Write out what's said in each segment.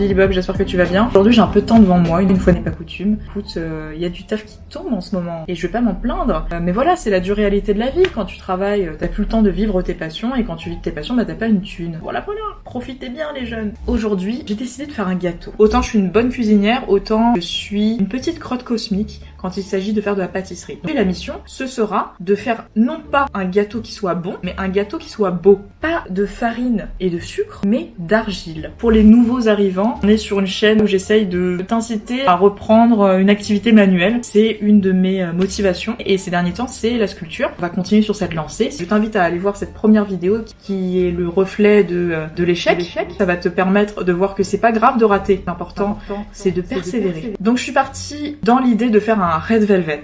Billy Bob, j'espère que tu vas bien. Aujourd'hui j'ai un peu de temps devant moi, une fois n'est pas coutume. Écoute, y a du taf qui tombe en ce moment et je vais pas m'en plaindre. Mais voilà, c'est la dure réalité de la vie. Quand tu travailles, t'as plus le temps de vivre tes passions et quand tu vis de tes passions, bah t'as pas une thune. Voilà, profitez bien les jeunes. Aujourd'hui, j'ai décidé de faire un gâteau. Autant je suis une bonne cuisinière, autant je suis une petite crotte cosmique quand il s'agit de faire de la pâtisserie. Et la mission, ce sera de faire non pas un gâteau qui soit bon, mais un gâteau qui soit beau. Pas de farine et de sucre, mais d'argile. Pour les nouveaux arrivants, on est sur une chaîne où j'essaye de t'inciter à reprendre une activité manuelle. C'est une de mes motivations et ces derniers temps, c'est la sculpture. On va continuer sur cette lancée. Je t'invite à aller voir cette première vidéo qui est le reflet de l'échec. Ça va te permettre de voir que c'est pas grave de rater. L'important, c'est de persévérer. Donc je suis partie dans l'idée de faire un red velvet.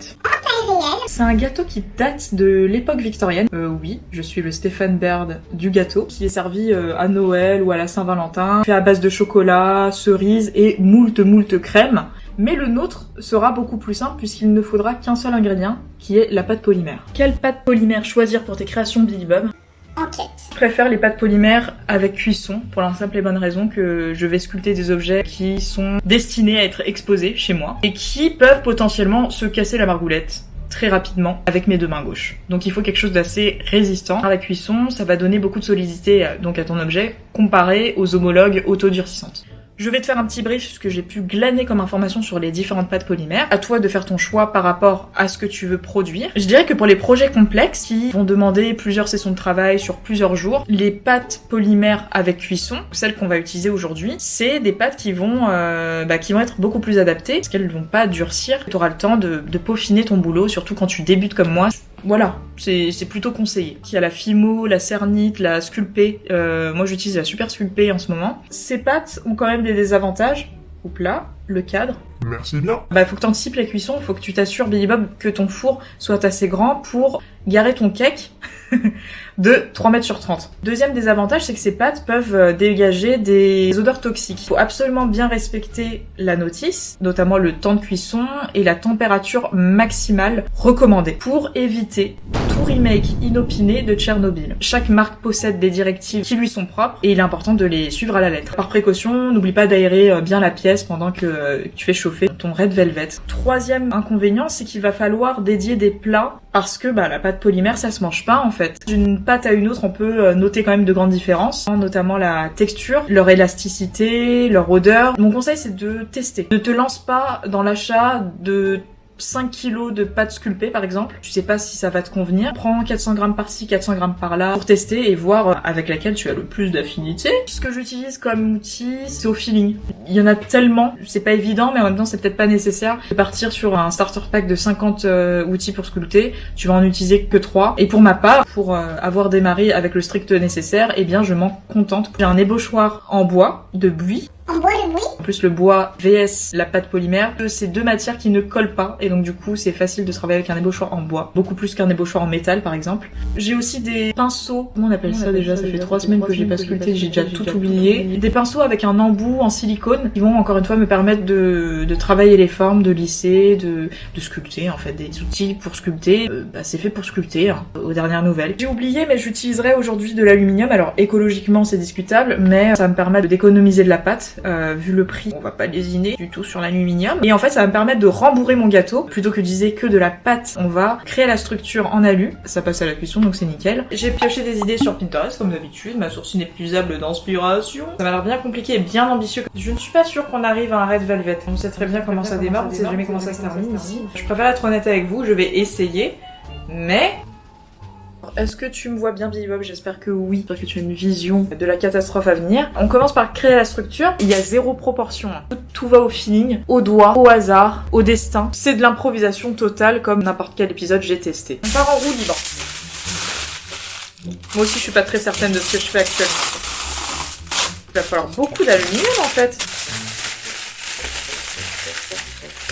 C'est un gâteau qui date de l'époque victorienne. Oui, je suis le Stephen Baird du gâteau, qui est servi à Noël ou à la Saint-Valentin, fait à base de chocolat, cerises et moult crème. Mais le nôtre sera beaucoup plus simple puisqu'il ne faudra qu'un seul ingrédient, qui est la pâte polymère. Quelle pâte polymère choisir pour tes créations, Billy Bob ? Enquête. Je préfère les pâtes polymères avec cuisson pour la simple et bonne raison que je vais sculpter des objets qui sont destinés à être exposés chez moi et qui peuvent potentiellement se casser la margoulette très rapidement avec mes deux mains gauches. Donc il faut quelque chose d'assez résistant. À la cuisson, ça va donner beaucoup de solidité donc à ton objet comparé aux homologues autodurcissantes. Je vais te faire un petit brief ce que j'ai pu glaner comme information sur les différentes pâtes polymères. À toi de faire ton choix par rapport à ce que tu veux produire. Je dirais que pour les projets complexes qui vont demander plusieurs sessions de travail sur plusieurs jours, les pâtes polymères avec cuisson, celles qu'on va utiliser aujourd'hui, c'est des pâtes qui vont être beaucoup plus adaptées parce qu'elles ne vont pas durcir. Tu auras le temps de peaufiner ton boulot, surtout quand tu débutes comme moi. Voilà, c'est plutôt conseillé. Il y a la Fimo, la Cernite, la Sculpée. Moi j'utilise la Super Sculpée en ce moment. Ces pâtes ont quand même des désavantages. Oups là, le cadre. Merci bien. Faut que tu anticipes la cuisson, faut que tu t'assures, Billy Bob, que ton four soit assez grand pour garer ton cake de 3 mètres sur 30. Deuxième désavantage, c'est que ces pâtes peuvent dégager des odeurs toxiques. Il faut absolument bien respecter la notice, notamment le temps de cuisson et la température maximale recommandée pour éviter tout remake inopiné de Tchernobyl. Chaque marque possède des directives qui lui sont propres et il est important de les suivre à la lettre. Par précaution, n'oublie pas d'aérer bien la pièce pendant que tu fais chauffer ton red velvet. Troisième inconvénient, c'est qu'il va falloir dédier des plats parce que la pâte polymère, ça se mange pas en fait. D'une pâte à une autre, on peut noter quand même de grandes différences, notamment la texture, leur élasticité, leur odeur. Mon conseil, c'est de tester. Ne te lance pas dans l'achat de 5 kilos de pâte sculpée par exemple, tu sais pas si ça va te convenir, prends 400 grammes par-ci, 400 grammes par-là pour tester et voir avec laquelle tu as le plus d'affinité. Ce que j'utilise comme outil, c'est au feeling. Il y en a tellement, c'est pas évident mais en même temps c'est peut-être pas nécessaire de partir sur un starter pack de 50 outils pour sculpter, tu vas en utiliser que 3. Et pour ma part, pour avoir démarré avec le strict nécessaire, eh bien je m'en contente. J'ai un ébauchoir en bois de buis. En bois de buis. En plus le bois vs la pâte polymère, c'est deux matières qui ne collent pas et donc du coup c'est facile de travailler avec un ébauchoir en bois, beaucoup plus qu'un ébauchoir en métal par exemple. J'ai aussi des pinceaux, comment on appelle ça déjà, ça fait 3 semaines que j'ai pas sculpté, j'ai déjà tout oublié. Des pinceaux avec un embout en silicone qui vont encore une fois me permettre de travailler les formes, de lisser, de sculpter en fait, des outils pour sculpter, c'est fait pour sculpter aux dernières nouvelles. J'ai oublié mais j'utiliserai aujourd'hui de l'aluminium, alors écologiquement c'est discutable mais ça va me permettre d'économiser de la pâte. Vu le prix, on va pas lésiner du tout sur l'aluminium. Et en fait, ça va me permettre de rembourrer mon gâteau. Plutôt que d'utiliser que de la pâte, on va créer la structure en alu. Ça passe à la cuisson, donc c'est nickel. J'ai pioché des idées sur Pinterest, comme d'habitude. Ma source inépuisable d'inspiration. Ça m'a l'air bien compliqué et bien ambitieux. Je ne suis pas sûre qu'on arrive à un red velvet. On sait très bien comment ça démarre, on sait jamais comment ça se termine ici. Je préfère être honnête avec vous, je vais essayer. Mais... est-ce que tu me vois bien, Billy Bob? J'espère que oui. J'espère que tu as une vision de la catastrophe à venir. On commence par créer la structure. Il y a 0 proportion. Tout va au feeling, au doigt, au hasard, au destin. C'est de l'improvisation totale comme n'importe quel épisode j'ai testé. On part en roue libre. Moi aussi, je suis pas très certaine de ce que je fais actuellement. Il va falloir beaucoup d'aluminium en fait.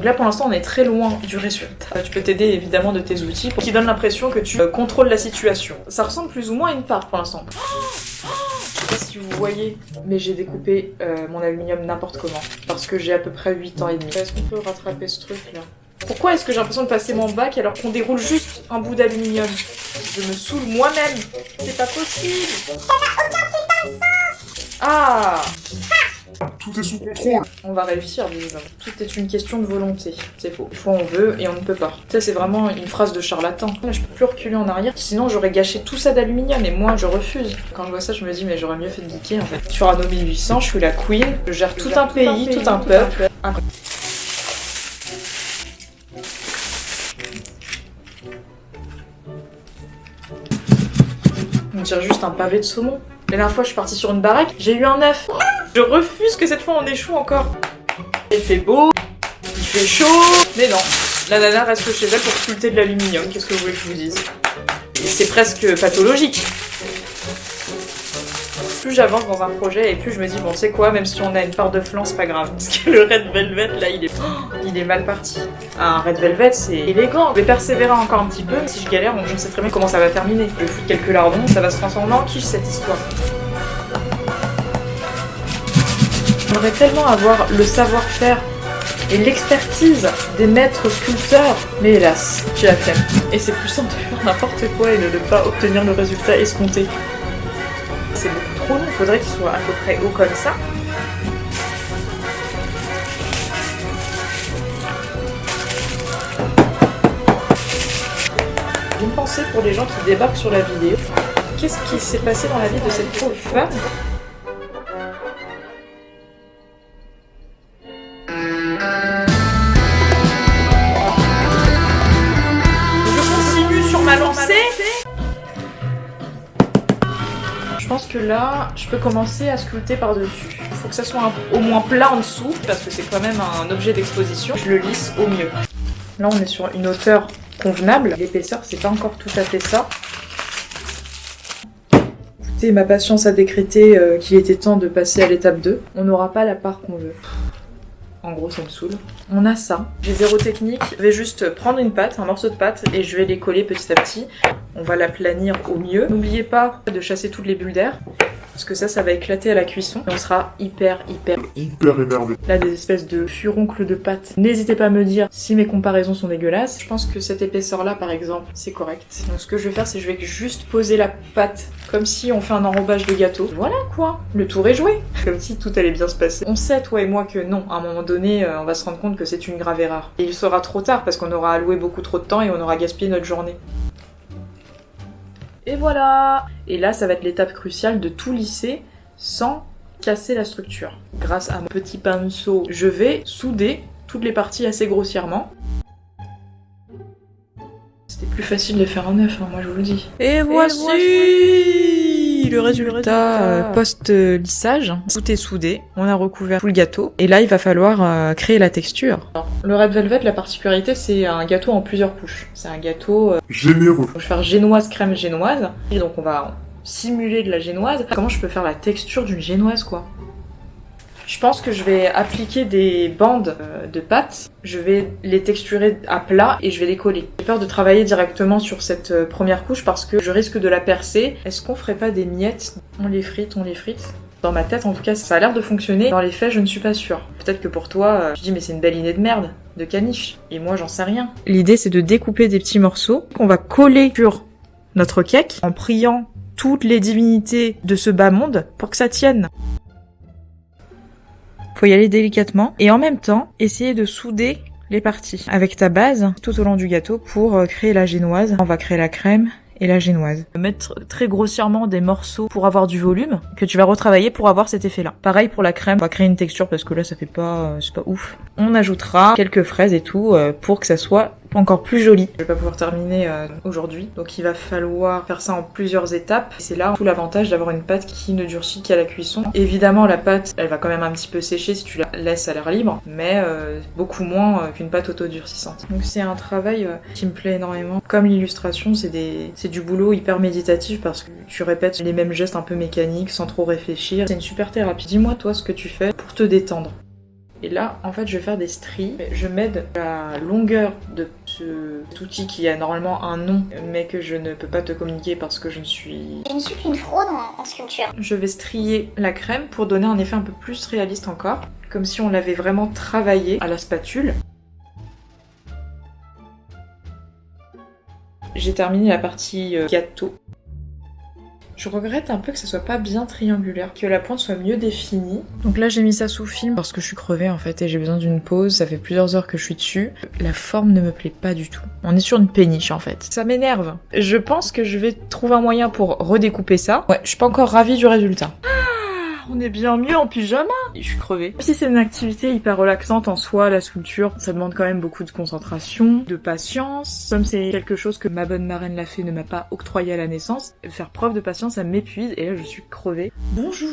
Là pour l'instant on est très loin du résultat. Tu peux t'aider évidemment de tes outils qui donnent l'impression que tu contrôles la situation. Ça ressemble plus ou moins à une tarte pour l'instant. Je sais pas si vous voyez, mais j'ai découpé mon aluminium n'importe comment. Parce que j'ai à peu près 8 ans et demi. Est-ce qu'on peut rattraper ce truc là? Pourquoi est-ce que j'ai l'impression de passer mon bac alors qu'on déroule juste un bout d'aluminium? Je me saoule moi-même. C'est pas possible. Ça n'a aucun putain de sens. Ah! Tout est sous contrôle. On va réussir, visiblement. Tout est une question de volonté. C'est faux. Des fois on veut et on ne peut pas. Ça c'est vraiment une phrase de charlatan. Là, je peux plus reculer en arrière, sinon j'aurais gâché tout ça d'aluminium et moi je refuse. Quand je vois ça, je me dis mais j'aurais mieux fait de geeker en fait. Sur Anno 1800, je suis la queen, je gère tout un pays, tout un peuple. On dirait juste un pavé de saumon. La dernière fois, je suis partie sur une baraque, j'ai eu un œuf. Je refuse que cette fois on échoue encore. Il fait beau, il fait chaud, mais non. La nana reste chez elle pour sculpter de l'aluminium, qu'est-ce que vous voulez que je vous dise? Et c'est presque pathologique. Plus j'avance dans un projet et plus je me dis bon c'est quoi, même si on a une part de flan c'est pas grave. Parce que le Red Velvet là il est mal parti. Un Red Velvet c'est élégant. Je vais persévérer encore un petit peu. Si je galère, je sais très bien comment ça va terminer. Je vais foutre quelques lardons, ça va se transformer en quiche cette histoire. J'aimerais tellement avoir le savoir-faire et l'expertise des maîtres sculpteurs, mais hélas, j'ai la flemme. Et c'est plus simple de faire n'importe quoi et de ne pas obtenir le résultat escompté. C'est beaucoup trop long, faudrait qu'il soit à peu près haut comme ça. J'ai une pensée pour les gens qui débarquent sur la vidéo. Qu'est-ce qui s'est passé dans la vie de cette pauvre femme ? Je pense que là, je peux commencer à sculpter par-dessus. Il faut que ça soit au moins plat en dessous, parce que c'est quand même un objet d'exposition. Je le lisse au mieux. Là, on est sur une hauteur convenable. L'épaisseur, c'est pas encore tout à fait ça. Écoutez, ma patience a décrété qu'il était temps de passer à l'étape 2. On n'aura pas la part qu'on veut. En gros, ça me saoule. On a ça. J'ai zéro technique. Je vais juste prendre une pâte, un morceau de pâte, et je vais les coller petit à petit. On va l'aplanir au mieux. N'oubliez pas de chasser toutes les bulles d'air, parce que ça va éclater à la cuisson. Et on sera hyper énervé. Là, des espèces de furoncles de pâte. N'hésitez pas à me dire si mes comparaisons sont dégueulasses. Je pense que cette épaisseur-là, par exemple, c'est correct. Donc ce que je vais faire, c'est que je vais juste poser la pâte comme si on fait un enrobage de gâteau. Voilà quoi, le tour est joué. Comme si tout allait bien se passer. On sait, toi et moi, que non. À un moment donné, on va se rendre compte que c'est une grave erreur. Et il sera trop tard parce qu'on aura alloué beaucoup trop de temps et on aura gaspillé notre journée. Et voilà! Et là, ça va être l'étape cruciale de tout lisser sans casser la structure. Grâce à mon petit pinceau, je vais souder toutes les parties assez grossièrement. C'était plus facile de faire un œuf, hein, moi je vous le dis. Et voici le résultat post-lissage. Tout est soudé, on a recouvert tout le gâteau. Et là, il va falloir créer la texture. Alors, le Red Velvet, la particularité, c'est un gâteau en plusieurs couches. C'est un gâteau généreux. Je vais faire génoise, crème génoise. Et donc on va simuler de la génoise. Comment je peux faire la texture d'une génoise, quoi? Je pense que je vais appliquer des bandes de pâte, je vais les texturer à plat et je vais les coller. J'ai peur de travailler directement sur cette première couche parce que je risque de la percer. Est-ce qu'on ferait pas des miettes? On les frite. Dans ma tête, en tout cas, ça a l'air de fonctionner. Dans les faits, je ne suis pas sûre. Peut-être que pour toi, tu dis mais c'est une belle idée de merde, de caniche. Et moi, j'en sais rien. L'idée, c'est de découper des petits morceaux qu'on va coller sur notre cake en priant toutes les divinités de ce bas monde pour que ça tienne. Faut y aller délicatement et en même temps essayer de souder les parties avec ta base tout au long du gâteau pour créer la génoise. On va créer la crème et la génoise. Mettre très grossièrement des morceaux pour avoir du volume que tu vas retravailler pour avoir cet effet-là. Pareil pour la crème, on va créer une texture parce que là ça fait pas, c'est pas ouf. On ajoutera quelques fraises et tout pour que ça soit encore plus joli. Je vais pas pouvoir terminer aujourd'hui, donc il va falloir faire ça en plusieurs étapes. C'est là tout l'avantage d'avoir une pâte qui ne durcit qu'à la cuisson. Évidemment, la pâte, elle va quand même un petit peu sécher si tu la laisses à l'air libre, mais beaucoup moins qu'une pâte autodurcissante. Donc c'est un travail qui me plaît énormément. Comme l'illustration, c'est du boulot hyper méditatif parce que tu répètes les mêmes gestes un peu mécaniques sans trop réfléchir. C'est une super thérapie. Dis-moi toi ce que tu fais pour te détendre. Et là, en fait, je vais faire des stries. Je m'aide la longueur de cet outil qui a normalement un nom, mais que je ne peux pas te communiquer parce que je ne suis qu'une fraude en sculpture. Je vais strier la crème pour donner un effet un peu plus réaliste encore, comme si on l'avait vraiment travaillé à la spatule. J'ai terminé la partie gâteau. Je regrette un peu que ça soit pas bien triangulaire, que la pointe soit mieux définie. Donc là j'ai mis ça sous film parce que je suis crevée en fait et j'ai besoin d'une pause, ça fait plusieurs heures que je suis dessus. La forme ne me plaît pas du tout. On est sur une péniche en fait. Ça m'énerve. Je pense que je vais trouver un moyen pour redécouper ça. Ouais, je suis pas encore ravie du résultat. On est bien mieux en pyjama. Je suis crevée. Même si c'est une activité hyper relaxante en soi, la sculpture, ça demande quand même beaucoup de concentration, de patience. Comme c'est quelque chose que ma bonne marraine l'a fait, ne m'a pas octroyé à la naissance, faire preuve de patience, ça m'épuise et là je suis crevée. Bonjour.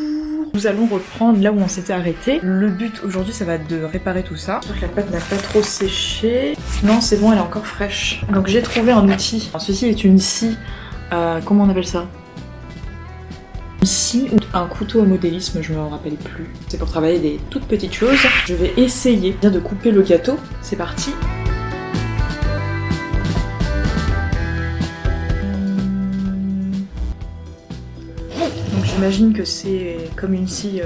Nous allons reprendre là où on s'était arrêté. Le but aujourd'hui, ça va être de réparer tout ça. J'espère que la pâte n'a pas trop séché. Non, c'est bon, elle est encore fraîche. Donc j'ai trouvé un outil. Alors, ceci est une scie. Comment on appelle ça ? Ici, un couteau au modélisme, je me rappelle plus. C'est pour travailler des toutes petites choses. Je vais essayer bien de couper le gâteau. C'est parti. Donc j'imagine que c'est comme une scie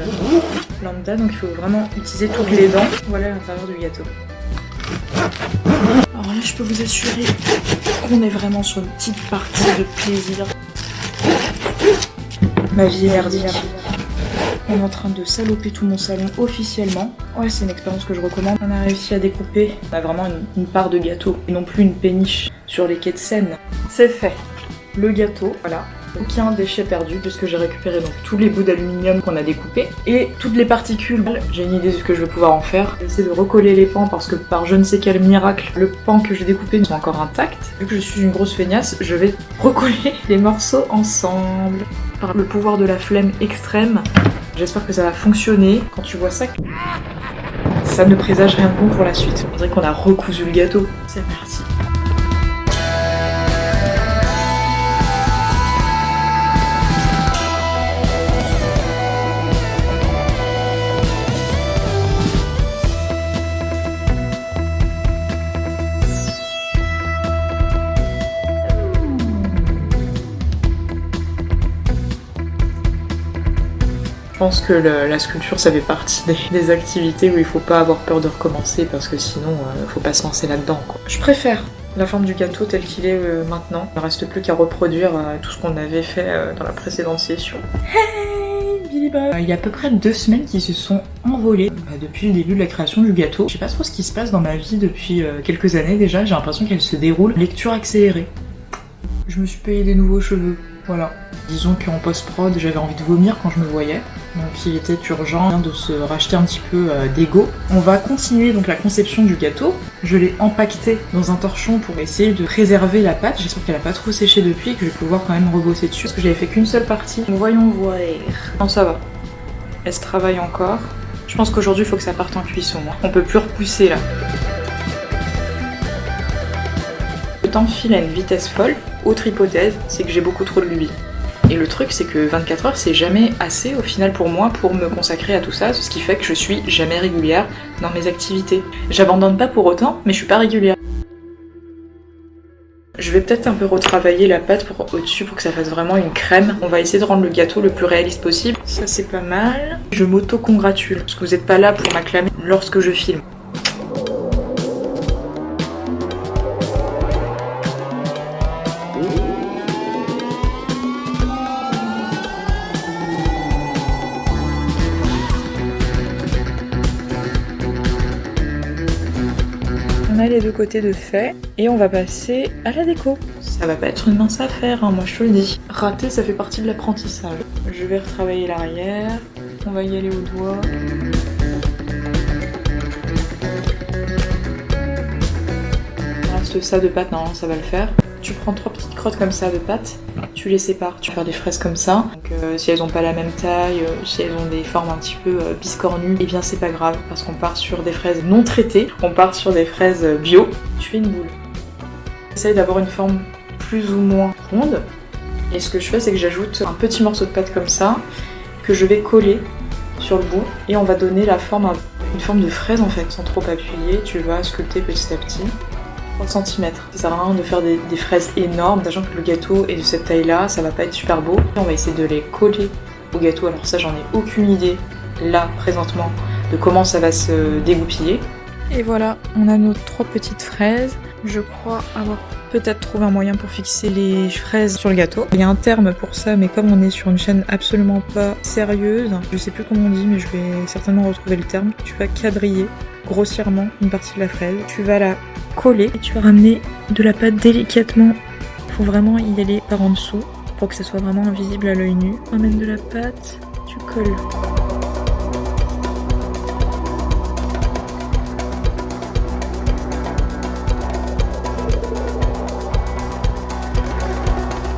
lambda, donc il faut vraiment utiliser toutes les dents. Voilà l'intérieur du gâteau. Alors là, je peux vous assurer qu'on est vraiment sur une petite partie de plaisir. Ma vie est merdique. On est en train de saloper tout mon salon officiellement. Ouais, c'est une expérience que je recommande. On a réussi à découper. On a vraiment une part de gâteau et non plus une péniche sur les quais de Seine. C'est fait. Le gâteau, voilà. Aucun déchet perdu puisque j'ai récupéré donc tous les bouts d'aluminium qu'on a découpés et toutes les particules. J'ai une idée de ce que je vais pouvoir en faire. J'essaie de recoller les pans parce que par je ne sais quel miracle, le pan que j'ai découpé sont encore intacts. Vu que je suis une grosse feignasse, je vais recoller les morceaux ensemble. Par le pouvoir de la flemme extrême, j'espère que ça va fonctionner. Quand tu vois ça, ça ne présage rien de bon pour la suite. On dirait qu'on a recousu le gâteau. C'est parti. Je pense que la sculpture, ça fait partie des activités où il faut pas avoir peur de recommencer parce que sinon, faut pas se lancer là-dedans, quoi. Je préfère la forme du gâteau tel qu'il est maintenant. Il ne reste plus qu'à reproduire tout ce qu'on avait fait dans la précédente session. Hey Billy Bob. Il y a à peu près 2 semaines qui se sont envolées depuis le début de la création du gâteau. Je sais pas trop ce qui se passe dans ma vie depuis quelques années déjà. J'ai l'impression qu'elle se déroule. Lecture accélérée. Je me suis payé des nouveaux cheveux. Voilà. Disons qu'en post-prod, j'avais envie de vomir quand je me voyais. Donc il était urgent de se racheter un petit peu d'ego. On va continuer donc la conception du gâteau. Je l'ai empaqueté dans un torchon pour essayer de préserver la pâte. J'espère qu'elle a pas trop séché depuis et que je vais pouvoir quand même rebosser dessus. Parce que j'avais fait qu'une seule partie. Donc voyons voir. Non, ça va. Elle se travaille encore. Je pense qu'aujourd'hui il faut que ça parte en cuisson. On peut plus repousser là. Le temps file à une vitesse folle. Autre hypothèse, c'est que j'ai beaucoup trop de lubies. Et le truc, c'est que 24 heures, c'est jamais assez au final pour moi pour me consacrer à tout ça, ce qui fait que je suis jamais régulière dans mes activités. J'abandonne pas pour autant, mais je suis pas régulière. Je vais peut-être un peu retravailler la pâte au-dessus pour que ça fasse vraiment une crème. On va essayer de rendre le gâteau le plus réaliste possible. Ça, c'est pas mal. Je m'auto-congratule, parce que vous n'êtes pas là pour m'acclamer lorsque je filme. On a les deux côtés de fait et on va passer à la déco. Ça va pas être une mince affaire, hein, moi je te le dis. Rater, ça fait partie de l'apprentissage. Je vais retravailler l'arrière, on va y aller au doigt. Il reste ça de pâte, non, ça va le faire. Tu prends 3 petites crottes comme ça de pâte, tu les sépares, tu vas faire des fraises comme ça. Donc si elles ont pas la même taille, si elles ont des formes un petit peu biscornues, eh bien c'est pas grave parce qu'on part sur des fraises non traitées, on part sur des fraises bio. Tu fais une boule. J'essaye d'avoir une forme plus ou moins ronde. Et ce que je fais, c'est que j'ajoute un petit morceau de pâte comme ça, que je vais coller sur le bout et on va donner la forme, une forme de fraise en fait, sans trop appuyer. Tu vas sculpter petit à petit. 3 cm. Ça sert à rien de faire des fraises énormes, sachant que le gâteau est de cette taille-là, ça va pas être super beau. On va essayer de les coller au gâteau, alors ça j'en ai aucune idée, là, présentement, de comment ça va se dégoupiller. Et voilà, on a nos 3 petites fraises. Je crois avoir peut-être trouvé un moyen pour fixer les fraises sur le gâteau. Il y a un terme pour ça, mais comme on est sur une chaîne absolument pas sérieuse, je sais plus comment on dit, mais je vais certainement retrouver le terme. Tu vas quadriller grossièrement une partie de la fraise. Tu vas la coller et tu vas ramener de la pâte délicatement. Faut vraiment y aller par en dessous pour que ça soit vraiment invisible à l'œil nu. Ramène de la pâte, tu colles.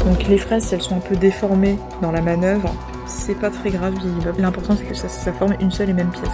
Donc les fraises, si elles sont un peu déformées dans la manœuvre, c'est pas très grave. L'important c'est que ça forme une seule et même pièce.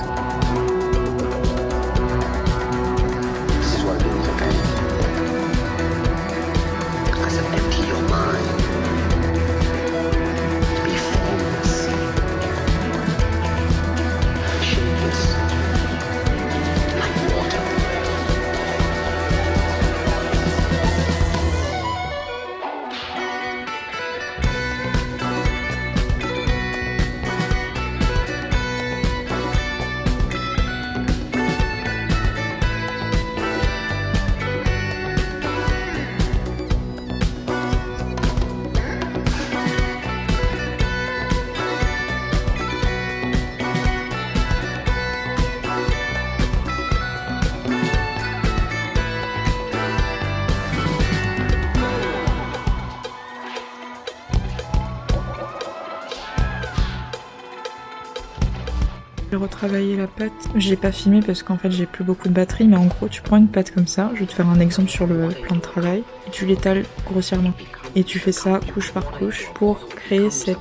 J'ai retravaillé la pâte. Je l'ai pas filmé parce qu'en fait j'ai plus beaucoup de batterie, mais en gros tu prends une pâte comme ça, je vais te faire un exemple sur le plan de travail, et tu l'étales grossièrement. Et tu fais ça couche par couche pour créer cet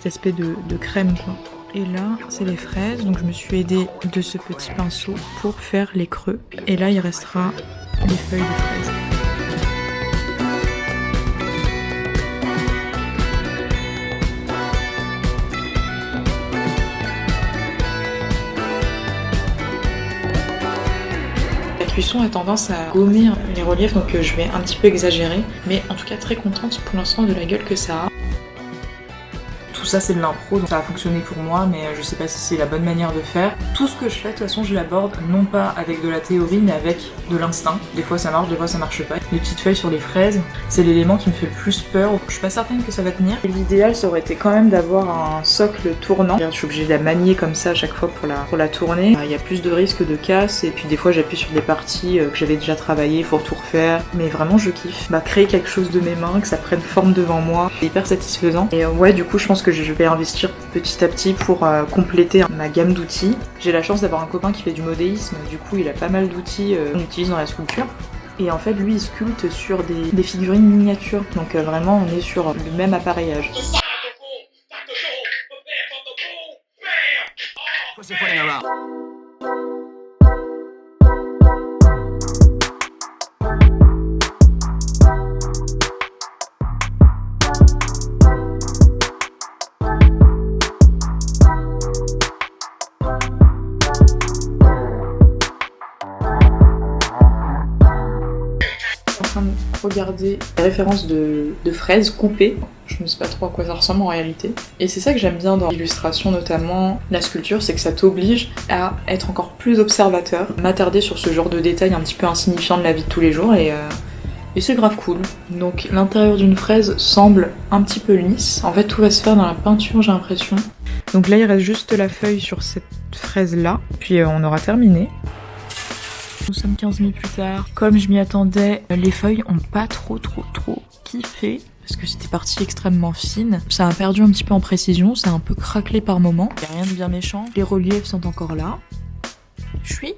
aspect de crème quoi. Et là c'est les fraises, donc je me suis aidée de ce petit pinceau pour faire les creux. Et là il restera les feuilles de fraises. La cuisson a tendance à gommer les reliefs, donc je vais un petit peu exagérer, mais en tout cas très contente pour l'instant de la gueule que ça a. Tout ça c'est de l'impro, donc ça a fonctionné pour moi, mais je sais pas si c'est la bonne manière de faire. Tout ce que je fais, de toute façon je l'aborde non pas avec de la théorie, mais avec de l'instinct. Des fois ça marche, des fois ça marche pas. Les petites feuilles sur les fraises, c'est l'élément qui me fait le plus peur. Je suis pas certaine que ça va tenir. L'idéal ça aurait été quand même d'avoir un socle tournant. Je suis obligée de la manier comme ça à chaque fois pour la tourner. Il y a plus de risques de casse, et puis des fois j'appuie sur des parties que j'avais déjà travaillées, il faut tout refaire. Mais vraiment je kiffe. Créer quelque chose de mes mains, que ça prenne forme devant moi, c'est hyper satisfaisant. Et ouais, du coup je pense que je vais investir petit à petit pour compléter ma gamme d'outils. J'ai la chance d'avoir un copain qui fait du modélisme, du coup il a pas mal d'outils qu'on utilise dans la sculpture. Et en fait lui il sculpte sur des figurines miniatures, donc vraiment on est sur le même appareillage. Regarder les références de fraises coupées. Je ne sais pas trop à quoi ça ressemble en réalité. Et c'est ça que j'aime bien dans l'illustration, notamment la sculpture, c'est que ça t'oblige à être encore plus observateur, m'attarder sur ce genre de détails un petit peu insignifiants de la vie de tous les jours, et c'est grave cool. Donc l'intérieur d'une fraise semble un petit peu lisse. En fait tout va se faire dans la peinture, j'ai l'impression. Donc là il reste juste la feuille sur cette fraise là, puis on aura terminé. Nous sommes 15 minutes plus tard. Comme je m'y attendais, les feuilles ont pas trop kiffé parce que c'était parti extrêmement fine. Ça a perdu un petit peu en précision, ça a un peu craquelé par moments. Il n'y a rien de bien méchant. Les reliefs sont encore là. Je suis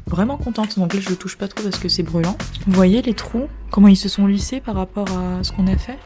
vraiment contente. Donc là, je le touche pas trop parce que c'est brûlant. Vous voyez les trous, comment ils se sont lissés par rapport à ce qu'on a fait ?